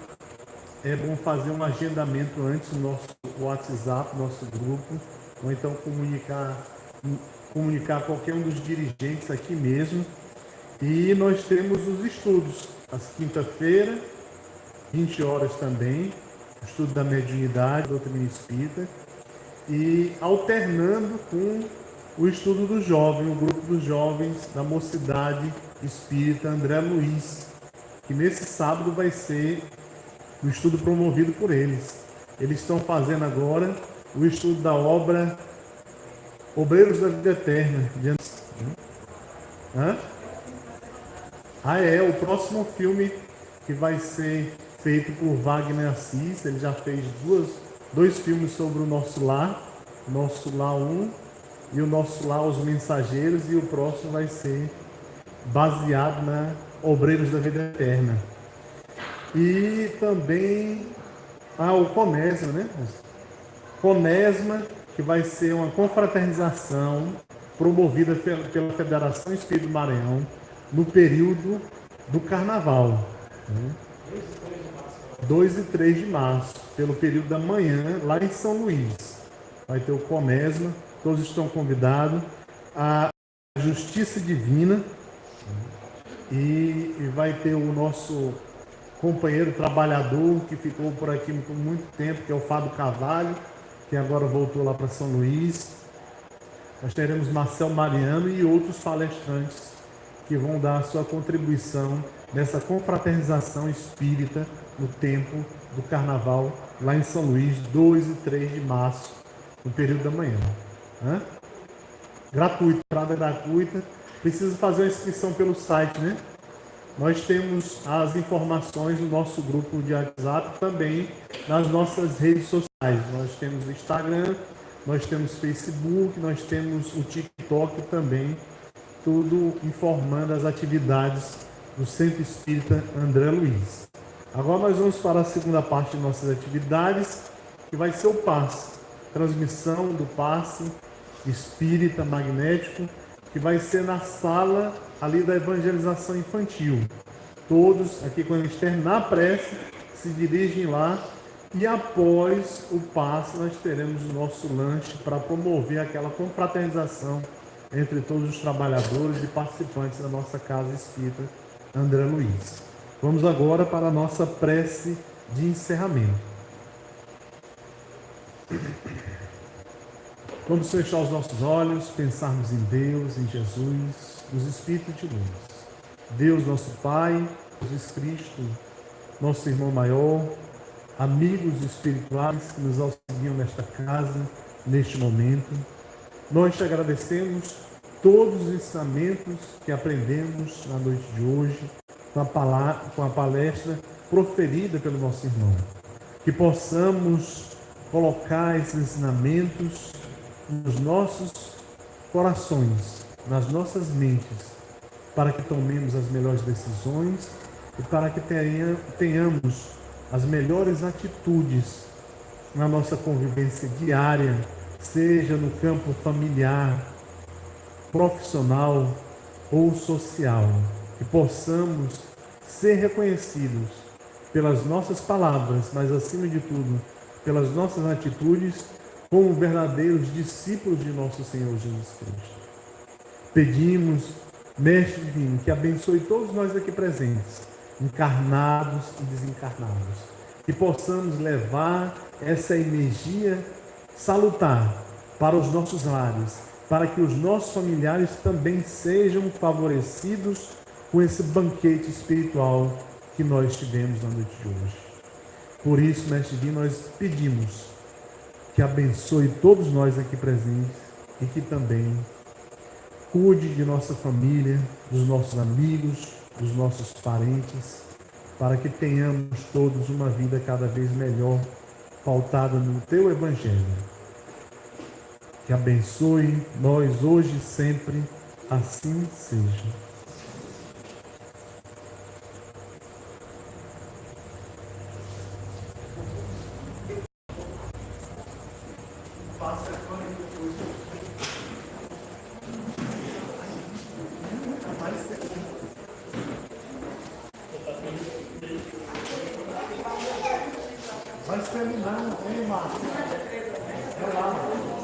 Speaker 4: É bom fazer um agendamento antes no nosso WhatsApp, nosso grupo, ou então comunicar qualquer um dos dirigentes aqui mesmo. E nós temos os estudos, às quinta-feira, 20 horas também, estudo da mediunidade, doutrina espírita. e alternando com o estudo do jovem, o grupo dos jovens da Mocidade Espírita André Luiz, que nesse sábado vai ser o estudo promovido por eles. Eles estão fazendo agora o estudo da obra Obreiros da Vida Eterna. O próximo filme que vai ser feito por Wagner Assis. Ele já fez dois filmes sobre o Nosso Lar 1 e o Nosso Lar, Os Mensageiros, e o próximo vai ser baseado na Obreiros da Vida Eterna. E também o Conesma, né? Conesma, que vai ser uma confraternização promovida pela Federação Espírita do Maranhão no período do Carnaval. 2 e 3 de março, pelo período da manhã, lá em São Luís. Vai ter o Conesma, todos estão convidados. A Justiça Divina, e vai ter o nosso companheiro trabalhador que ficou por aqui por muito tempo, que é o Fábio Carvalho, que agora voltou lá para São Luís. Nós teremos Marcel Mariano e outros palestrantes que vão dar a sua contribuição nessa confraternização espírita no tempo do Carnaval, lá em São Luís, 2 e 3 de março, no período da manhã. Gratuito, entrada gratuita. Precisa fazer a inscrição pelo site, né? Nós temos as informações no nosso grupo de WhatsApp, também nas nossas redes sociais. Nós temos o Instagram, nós temos o Facebook, nós temos o TikTok também, tudo informando as atividades do Centro Espírita André Luiz. Agora nós vamos para a segunda parte de nossas atividades, que vai ser o passe. Transmissão do passe espírita magnético, que vai ser na sala ali da evangelização infantil. Todos aqui, quando a gente terminar a prece, se dirigem lá, e após o passe nós teremos o nosso lanche para promover aquela confraternização entre todos os trabalhadores e participantes da nossa Casa Espírita André Luiz. Vamos agora para a nossa prece de encerramento. Vamos fechar os nossos olhos, pensarmos em Deus, em Jesus, nos Espíritos de luz. Deus, nosso Pai, Jesus Cristo, nosso irmão maior, amigos espirituais que nos auxiliam nesta casa, neste momento. Nós te agradecemos todos os ensinamentos que aprendemos na noite de hoje, com a palestra proferida pelo nosso irmão. Que possamos colocar esses ensinamentos nos nossos corações, nas nossas mentes, para que tomemos as melhores decisões e para que tenhamos as melhores atitudes na nossa convivência diária, seja no campo familiar, profissional ou social, que possamos ser reconhecidos pelas nossas palavras, mas acima de tudo, pelas nossas atitudes, como verdadeiros discípulos de nosso Senhor Jesus Cristo. Pedimos, Mestre Divino, que abençoe todos nós aqui presentes, encarnados e desencarnados, que possamos levar essa energia salutar para os nossos lares, para que os nossos familiares também sejam favorecidos com esse banquete espiritual que nós tivemos na noite de hoje. Por isso, Mestre Divino, nós pedimos que abençoe todos nós aqui presentes e que também cuide de nossa família, dos nossos amigos, dos nossos parentes, para que tenhamos todos uma vida cada vez melhor, pautada no Teu Evangelho. Que abençoe nós hoje e sempre, assim seja. Vai terminar, não tem, Márcio? Vai lá.